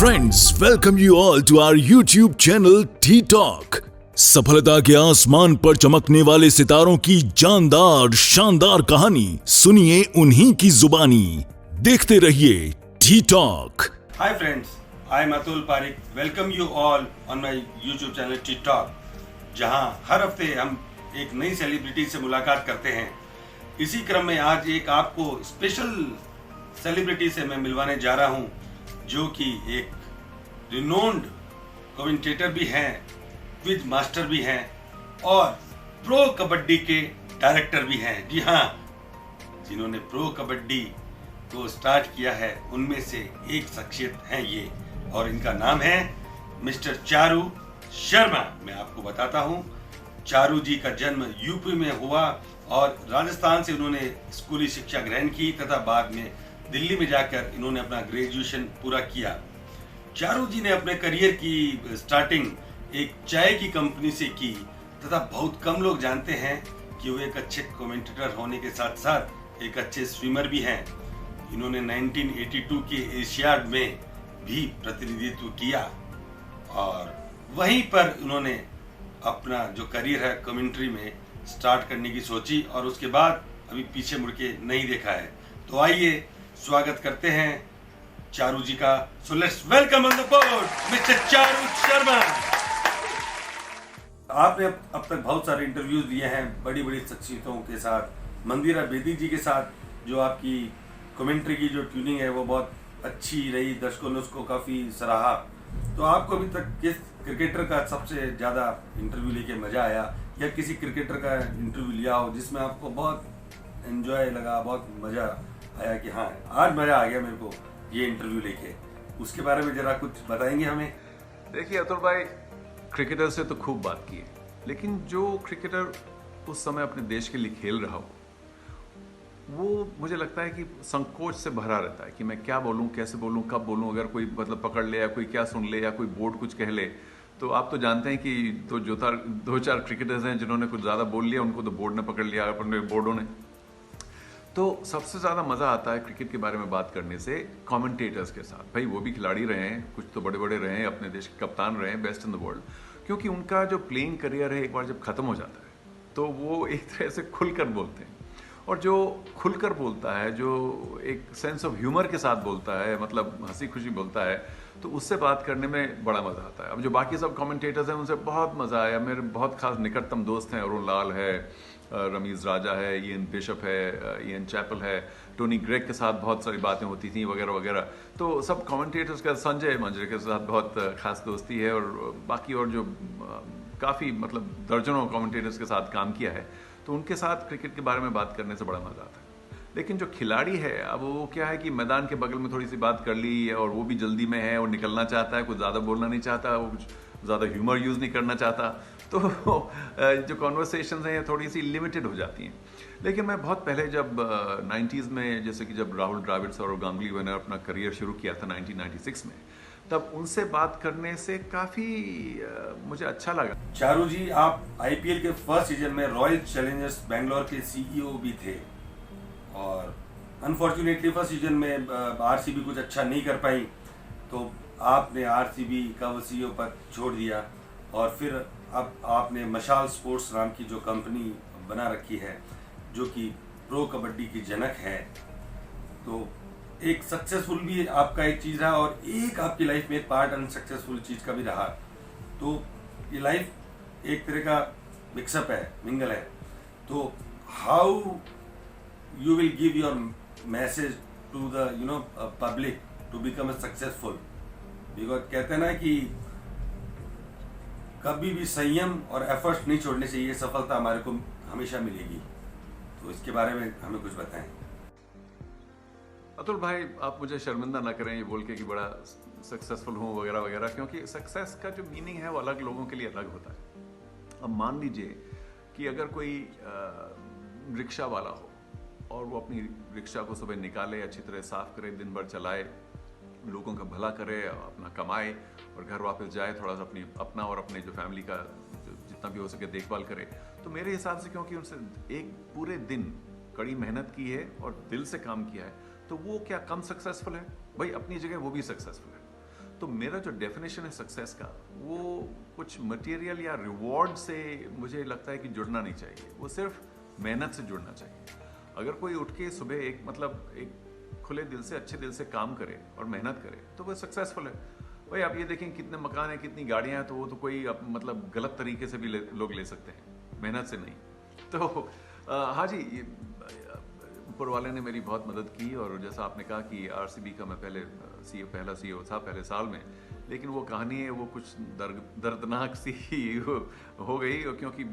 friends, welcome you all to our YouTube channel Tea Talk। सफलता के आसमान पर चमकने वाले सितारों की जानदार शानदार कहानी सुनिए उन्हीं की जुबानी। देखते रहिए T talk. Hi friends, I am Atul Parikh. Welcome you all on my YouTube channel Tea Talk, जहां हर हफ्ते हम एक नई सेलिब्रिटी से मुलाकात करते हैं। इसी क्रम में आज एक आपको स्पेशल सेलिब्रिटी से मैं मिलवाने जा रहा हूं, जो कि एक रिनोन्ड कमेंटेटर भी हैं, क्विज मास्टर भी हैं और प्रो कबड्डी के डायरेक्टर भी हैं। जी हाँ, जिन्होंने प्रो कबड्डी को स्टार्ट किया है उनमें से एक शख्सियत हैं ये, और इनका नाम है मिस्टर चारू शर्मा। मैं आपको बताता हूँ, चारू जी का जन्म यूपी में हुआ और राजस्थान से उन्होंने स्कूली शिक्षा ग्रहण की तथा बाद में दिल्ली में जाकर इन्होंने अपना ग्रेजुएशन पूरा किया। चारू जी ने अपने करियर की स्टार्टिंग एक चाय की कंपनी से की तथा बहुत कम लोग जानते हैं कि वो एक अच्छे कमेंटेटर होने के साथ साथ एक अच्छे स्विमर भी हैं। इन्होंने 1982 के एशियाड में भी प्रतिनिधित्व किया और वहीं पर उन्होंने अपना जो करियर है कमेंट्री में स्टार्ट करने की सोची और उसके बाद अभी पीछे मुड़ के नहीं देखा है। तो आइए स्वागत करते हैं चारू जी का। So let's welcome on the board mister Charu Sharma. आपने अब तक बहुत सारे इंटरव्यूज दिए हैं बड़ी बड़ी शख्सियतों के साथ, मंदिरा बेदी जी के साथ, जो आपकी कमेंट्री की जो ट्यूनिंग है वो बहुत अच्छी रही, दर्शकों ने उसको काफ़ी सराहा। तो आपको अभी तक किस क्रिकेटर का सबसे ज़्यादा इंटरव्यू लेके मज़ा आया, या किसी क्रिकेटर का इंटरव्यू लिया हो जिसमें आपको बहुत एंजॉय लगा, बहुत मज़ा आया कि हाँ आज मज़ा आ गया मेरे को ये इंटरव्यू लेके, उसके बारे में ज़रा कुछ बताएंगे हमें? देखिए अतुल भाई, क्रिकेटर से तो खूब बात की है, लेकिन जो क्रिकेटर उस समय अपने देश के लिए खेल रहा हो वो मुझे लगता है कि संकोच से भरा रहता है कि मैं क्या बोलूं, कैसे बोलूं, कब बोलूं, अगर कोई मतलब पकड़ ले या कोई क्या सुन ले या कोई बोर्ड कुछ कह ले। तो आप तो जानते हैं कि दो चार क्रिकेटर्स हैं जिन्होंने कुछ ज़्यादा बोल लिया, उनको तो बोर्ड ने पकड़ लिया, अपने बोर्डों ने। तो सबसे ज़्यादा मज़ा आता है क्रिकेट के बारे में बात करने से कमेंटेटर्स के साथ। भाई वो भी खिलाड़ी रहे हैं, कुछ तो बड़े बड़े रहे हैं, अपने देश के कप्तान रहे हैं, बेस्ट इन द वर्ल्ड। क्योंकि उनका जो प्लेइंग करियर है एक बार जब ख़त्म हो जाता है तो वो एक तरह से खुलकर बोलते हैं, और जो खुलकर बोलता है, जो एक सेंस ऑफ ह्यूमर के साथ बोलता है, मतलब हंसी खुशी बोलता है, तो उससे बात करने में बड़ा मज़ा आता है। अब जो बाकी सब कमेंटेटर्स हैं उनसे बहुत मज़ा आया। मेरे बहुत खास निकटतम दोस्त हैं, अरुण लाल है, रमीज राजा है, इयन बिशप है, इयन चैपल है, टोनी ग्रेग के साथ बहुत सारी बातें होती थी वगैरह वगैरह। तो सब कमेंटेटर्स का, संजय मंजरे के साथ बहुत खास दोस्ती है, और बाकी और जो काफ़ी मतलब दर्जनों कमेंटेटर्स के साथ काम किया है, तो उनके साथ क्रिकेट के बारे में बात करने से बड़ा मज़ा आता है। लेकिन जो खिलाड़ी है, अब वो क्या है कि मैदान के बगल में थोड़ी सी बात कर ली और वो भी जल्दी में है और निकलना चाहता है, कुछ ज़्यादा बोलना नहीं चाहता, वो कुछ ज़्यादा ह्यूमर यूज़ नहीं करना चाहता, तो जो कॉन्वर्सेशंस हैं थोड़ी सी लिमिटेड हो जाती हैं। लेकिन मैं बहुत पहले जब 90s में, जैसे कि जब राहुल द्रविड़ और गांगुली ने अपना करियर शुरू किया था 1996 में, तब उनसे बात करने से काफ़ी मुझे अच्छा लगा। चारू जी, आप आईपीएल के फर्स्ट सीजन में रॉयल चैलेंजर्स बैंगलोर के सीईओ भी थे, और अनफॉर्चुनेटली फर्स्ट सीजन में आरसीबी कुछ अच्छा नहीं कर पाई, तो आपने आरसीबी का वो सीईओ पद छोड़ दिया, और फिर अब आपने मशाल स्पोर्ट्स नाम की जो कंपनी बना रखी है, जो कि प्रो कबड्डी की जनक है। तो एक सक्सेसफुल भी आपका एक चीज़ रहा और एक आपकी लाइफ में एक पार्ट अनसक्सेसफुल चीज़ का भी रहा। तो ये लाइफ एक तरह का मिक्सअप है, मिंगल है। तो how you will give your message to the public to become a successful, because कहते हैं ना कि कभी भी संयम और एफर्ट्स नहीं छोड़ने से ये सफलता हमारे को हमेशा मिलेगी। तो इसके बारे में हमें कुछ बताएं। अतुल भाई, आप मुझे शर्मिंदा ना करें ये बोल के कि बड़ा सक्सेसफुल हूँ वगैरह वगैरह, क्योंकि सक्सेस का जो मीनिंग है वो अलग लोगों के लिए अलग होता है। अब मान लीजिए कि अगर कोई रिक्शा वाला हो और वो अपनी रिक्शा को सुबह निकाले, अच्छी तरह साफ करे, दिन भर चलाए, लोगों का भला करे, अपना कमाए और घर वापस जाए, थोड़ा सा अपना और अपने जो फैमिली का जितना भी हो सके देखभाल करे, तो मेरे हिसाब से क्योंकि उनसे एक पूरे दिन कड़ी मेहनत की है और दिल से काम किया है, तो वो क्या कम सक्सेसफुल है? भाई अपनी जगह वो भी सक्सेसफुल है। तो मेरा जो डेफिनेशन है सक्सेस का, वो कुछ मटेरियल या रिवॉर्ड से मुझे लगता है कि जुड़ना नहीं चाहिए, वो सिर्फ मेहनत से जुड़ना चाहिए। अगर कोई उठ के सुबह एक खुले दिल से, अच्छे दिल से काम करे और मेहनत करे तो वो सक्सेसफुल है। भाई आप ये देखें कितने मकान हैं, कितनी गाड़ियां हैं, तो वो तो कोई मतलब गलत तरीके से भी लोग ले सकते हैं, मेहनत से नहीं। तो हाँ जी, ऊपर वाले ने मेरी बहुत मदद की। और जैसा आपने कहा कि आरसीबी का मैं पहला सीईओ था पहले साल में, लेकिन वो कहानी है वो कुछ दर्दनाक सी हो गई, क्योंकि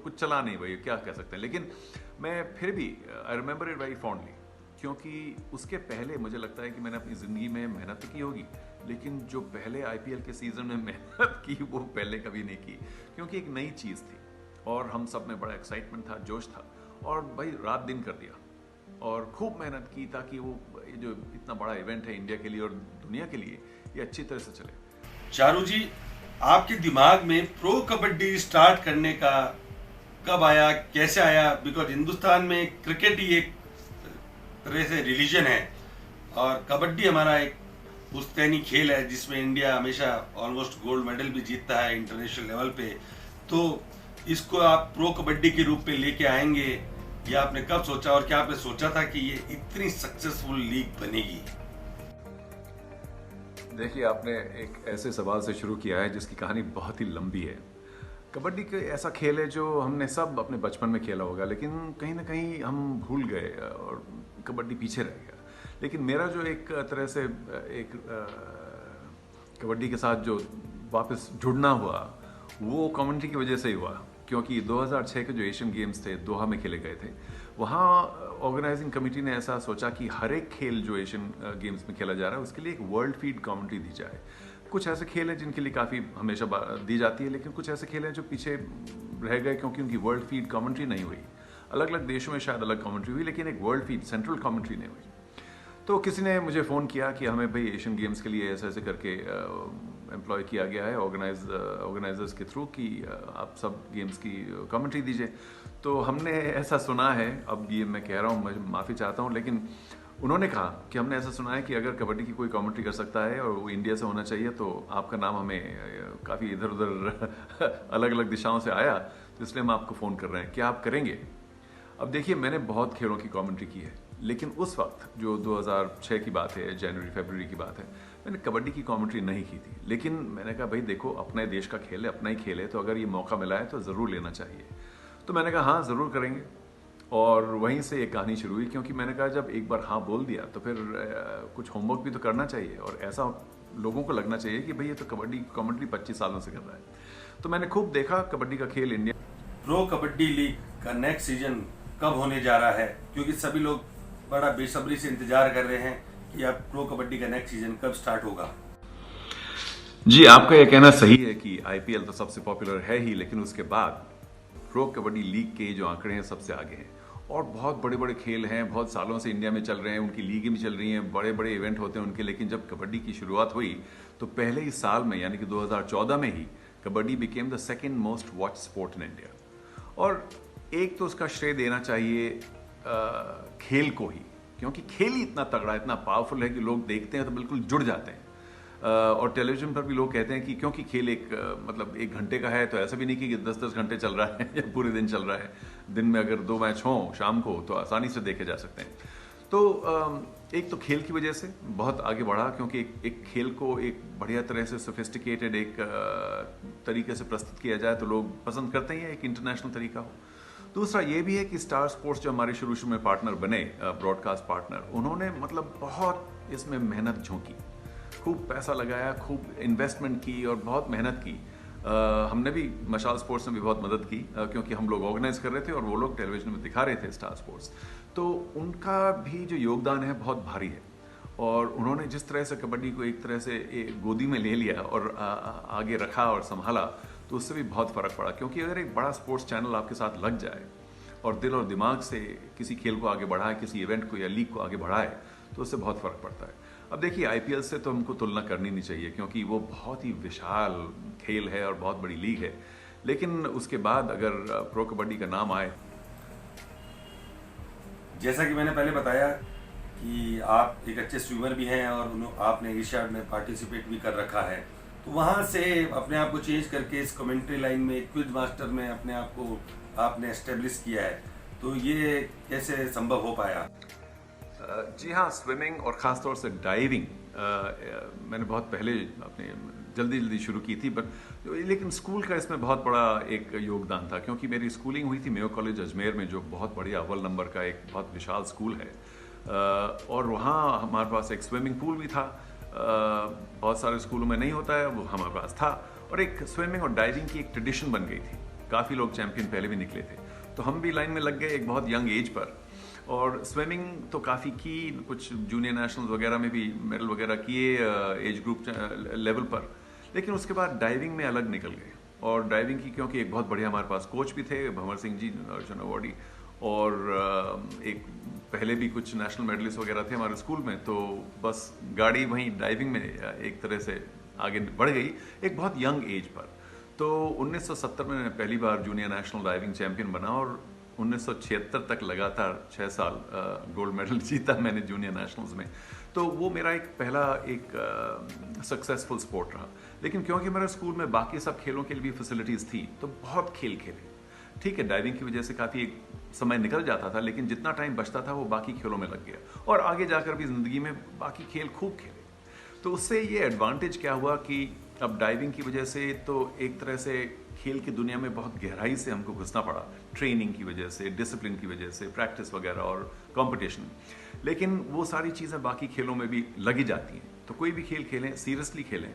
कुछ चला नहीं भाई, क्या कह सकते हैं। लेकिन मैं फिर भी I remember it very fondly, क्योंकि उसके पहले मुझे लगता है कि मैंने अपनी ज़िंदगी में मेहनत तो की होगी, लेकिन जो पहले आईपीएल के सीज़न में मेहनत की वो पहले कभी नहीं की, क्योंकि एक नई चीज़ थी और हम सब में बड़ा एक्साइटमेंट था, जोश था, और भाई रात दिन कर दिया और खूब मेहनत की ताकि वो जो इतना बड़ा इवेंट है इंडिया के लिए और दुनिया के लिए, ये अच्छी तरह से चले। चारू जी, आपके दिमाग में प्रो कबड्डी स्टार्ट करने का कब आया, कैसे आया? बिकॉज हिंदुस्तान में क्रिकेट ही एक तरह से रिलीजन है और कबड्डी हमारा एक पुश्तैनी खेल है जिसमें इंडिया हमेशा ऑलमोस्ट गोल्ड मेडल भी जीतता है इंटरनेशनल लेवल पे। तो इसको आप प्रो कबड्डी के रूप में लेके आएंगे, या आपने कब सोचा और क्या आपने सोचा था कि ये इतनी सक्सेसफुल लीग बनेगी? देखिए, आपने एक ऐसे सवाल से शुरू किया है जिसकी कहानी बहुत ही लंबी है। कबड्डी के ऐसा खेल है जो हमने सब अपने बचपन में खेला होगा, लेकिन कहीं ना कहीं हम भूल गए और कबड्डी पीछे रह गया। लेकिन मेरा जो एक तरह से कबड्डी के साथ जो वापस जुड़ना हुआ वो कमेंट्री की वजह से ही हुआ, क्योंकि 2006 के जो एशियन गेम्स थे दोहा में खेले गए थे, वहाँ ऑर्गेनाइजिंग कमेटी ने ऐसा सोचा कि हर एक खेल जो एशियन गेम्स में खेला जा रहा है उसके लिए एक वर्ल्ड फीड कमेंट्री दी जाए। कुछ ऐसे खेल हैं जिनके लिए काफ़ी हमेशा दी जाती है, लेकिन कुछ ऐसे खेल हैं जो पीछे रह गए क्योंकि उनकी वर्ल्ड फीड कमेंट्री नहीं हुई। अलग अलग देशों में शायद अलग कमेंट्री हुई, लेकिन एक वर्ल्ड फीड सेंट्रल कमेंट्री नहीं हुई। तो किसी ने मुझे फ़ोन किया कि हमें भाई एशियन गेम्स के लिए ऐसे ऐसे करके एम्प्लॉय किया गया है ऑर्गेनाइजर्स के थ्रू कि आप सब गेम्स की कमेंट्री दीजिए। तो हमने ऐसा सुना है, अब ये मैं कह रहा हूँ, मैं माफ़ी चाहता हूँ, लेकिन उन्होंने कहा कि हमने ऐसा सुना है कि अगर कबड्डी की कोई कमेंट्री कर सकता है और वो इंडिया से होना चाहिए तो आपका नाम हमें काफ़ी इधर उधर अलग अलग दिशाओं से आया, तो इसलिए हम आपको फ़ोन कर रहे हैं, क्या आप करेंगे? अब देखिए, मैंने बहुत खेलों की कमेंट्री की है, लेकिन उस वक्त जो 2006 की बात है, जनवरी फरवरी की बात है, मैंने कबड्डी की कमेंट्री नहीं की थी। लेकिन मैंने कहा भाई देखो, अपने देश का खेल है, अपना ही खेल है, तो अगर ये मौका मिला है तो ज़रूर लेना चाहिए। तो मैंने कहा हाँ ज़रूर करेंगे, और वहीं से एक कहानी शुरू हुई, क्योंकि मैंने कहा जब एक बार हाँ बोल दिया तो फिर कुछ होमवर्क भी तो करना चाहिए, और ऐसा लोगों को लगना चाहिए कि भाई ये तो कबड्डी कमेंट्री 25 सालों से कर रहा है। तो मैंने खूब देखा कबड्डी का खेल इंडिया। प्रो कबड्डी लीग का नेक्स्ट सीजन कब होने जा रहा है? क्योंकि सभी लोग बड़ा बेसब्री से इंतजार कर रहे हैं कि अब प्रो कबड्डी का नेक्स्ट सीजन कब स्टार्ट होगा। जी, आपका यह कहना सही है कि आईपीएल तो सबसे पॉपुलर है ही, लेकिन उसके बाद प्रो कबड्डी लीग के जो आंकड़े हैं सबसे आगे हैं, और बहुत बड़े बड़े खेल हैं, बहुत सालों से इंडिया में चल रहे हैं, उनकी लीगें भी चल रही हैं, बड़े बड़े इवेंट होते हैं उनके। लेकिन जब कबड्डी की शुरुआत हुई तो पहले ही साल में, यानी कि 2014 में ही, kabaddi became the second most watch sport in India. और एक तो उसका श्रेय देना चाहिए खेल को ही, क्योंकि खेल ही इतना तगड़ा, इतना पावरफुल है कि लोग देखते हैं तो बिल्कुल जुड़ जाते हैं। और टेलीविजन पर भी लोग कहते हैं कि क्योंकि खेल मतलब 1 घंटे का है, तो ऐसा भी नहीं कि 10-10 घंटे चल रहा है या पूरे दिन चल रहा है। दिन में अगर 2 मैच हों शाम को तो आसानी से देखे जा सकते हैं। तो एक तो खेल की वजह से बहुत आगे बढ़ा, क्योंकि एक खेल को एक बढ़िया तरह से सोफिस्टिकेटेड एक तरीके से प्रस्तुत किया जाए तो लोग पसंद करते हैं, एक इंटरनेशनल तरीका हो। दूसरा ये भी है कि स्टार स्पोर्ट्स जो हमारे शुरू में पार्टनर बने, ब्रॉडकास्ट पार्टनर, उन्होंने मतलब बहुत इसमें मेहनत झोंकी, खूब पैसा लगाया, खूब इन्वेस्टमेंट की और बहुत मेहनत की। हमने भी मशाल स्पोर्ट्स में भी बहुत मदद की, क्योंकि हम लोग ऑर्गेनाइज कर रहे थे और वो लोग टेलीविजन में दिखा रहे थे स्टार स्पोर्ट्स। तो उनका भी जो योगदान है बहुत भारी है, और उन्होंने जिस तरह से कबड्डी को एक तरह से गोदी में ले लिया और आगे रखा और संभाला, तो उससे भी बहुत फ़र्क पड़ा। क्योंकि अगर एक बड़ा स्पोर्ट्स चैनल आपके साथ लग जाए और दिल और दिमाग से किसी खेल को आगे बढ़ाए, किसी इवेंट को या लीग को आगे बढ़ाए, तो उससे बहुत फ़र्क पड़ता है। अब देखिए, आईपीएल से तो हमको तुलना करनी नहीं चाहिए, क्योंकि वो बहुत ही विशाल खेल है और बहुत बड़ी लीग है। लेकिन उसके बाद अगर प्रो कबड्डी का नाम आए, जैसा कि मैंने पहले बताया कि आप एक अच्छे स्विमर भी हैं और आपने एशियाड में पार्टिसिपेट भी कर रखा है, तो वहाँ से अपने आप को चेंज करके इस कमेंट्री लाइन में क्विज मास्टर में अपने आप को आपने एस्टेब्लिश किया है, तो ये कैसे संभव हो पाया? जी हाँ, स्विमिंग और ख़ास तौर से डाइविंग मैंने बहुत पहले अपने जल्दी शुरू की थी, लेकिन स्कूल का इसमें बहुत बड़ा एक योगदान था, क्योंकि मेरी स्कूलिंग हुई थी मेयो कॉलेज अजमेर में, जो बहुत बढ़िया अव्वल नंबर का एक बहुत विशाल स्कूल है, और वहाँ हमारे पास एक स्विमिंग पूल भी था। बहुत सारे स्कूलों में नहीं होता है, वो हमारे पास था, और एक स्विमिंग और डाइविंग की एक ट्रेडिशन बन गई थी। काफ़ी लोग चैंपियन पहले भी निकले थे, तो हम भी लाइन में लग गए एक बहुत यंग एज पर, और स्विमिंग तो काफ़ी की, कुछ जूनियर नेशनल्स वगैरह में भी मेडल वगैरह किए एज ग्रुप लेवल पर। लेकिन उसके बाद डाइविंग में अलग निकल गए, और डाइविंग की क्योंकि एक बहुत बढ़िया हमारे पास कोच भी थे, भंवर सिंह जी, अर्जुन अवार्डी, और एक पहले भी कुछ नेशनल मेडलिस्ट वगैरह थे हमारे स्कूल में, तो बस गाड़ी वहीं डाइविंग में एक तरह से आगे बढ़ गई एक बहुत यंग एज पर। तो 1970 में मैं पहली बार जूनियर नेशनल डाइविंग चैंपियन बना, और 1976 तक लगातार 6 साल गोल्ड मेडल जीता मैंने जूनियर नेशनल्स में। तो वो मेरा एक पहला एक सक्सेसफुल स्पोर्ट रहा। लेकिन क्योंकि मेरे स्कूल में बाकी सब खेलों के लिए भी फैसिलिटीज़ थी, तो बहुत खेल खेले। ठीक है, डाइविंग की वजह से काफ़ी समय निकल जाता था, लेकिन जितना टाइम बचता था वो बाकी खेलों में लग गया, और आगे जाकर भी ज़िंदगी में बाकी खेल खूब खेले। तो उससे ये एडवांटेज क्या हुआ कि अब डाइविंग की वजह से तो एक तरह से खेल की दुनिया में बहुत गहराई से हमको घुसना पड़ा, ट्रेनिंग की वजह से, डिसिप्लिन की वजह से, प्रैक्टिस वगैरह और कंपटीशन। लेकिन वो सारी चीज़ें बाकी खेलों में भी लगी जाती हैं। तो कोई भी खेल खेलें, सीरियसली खेलें,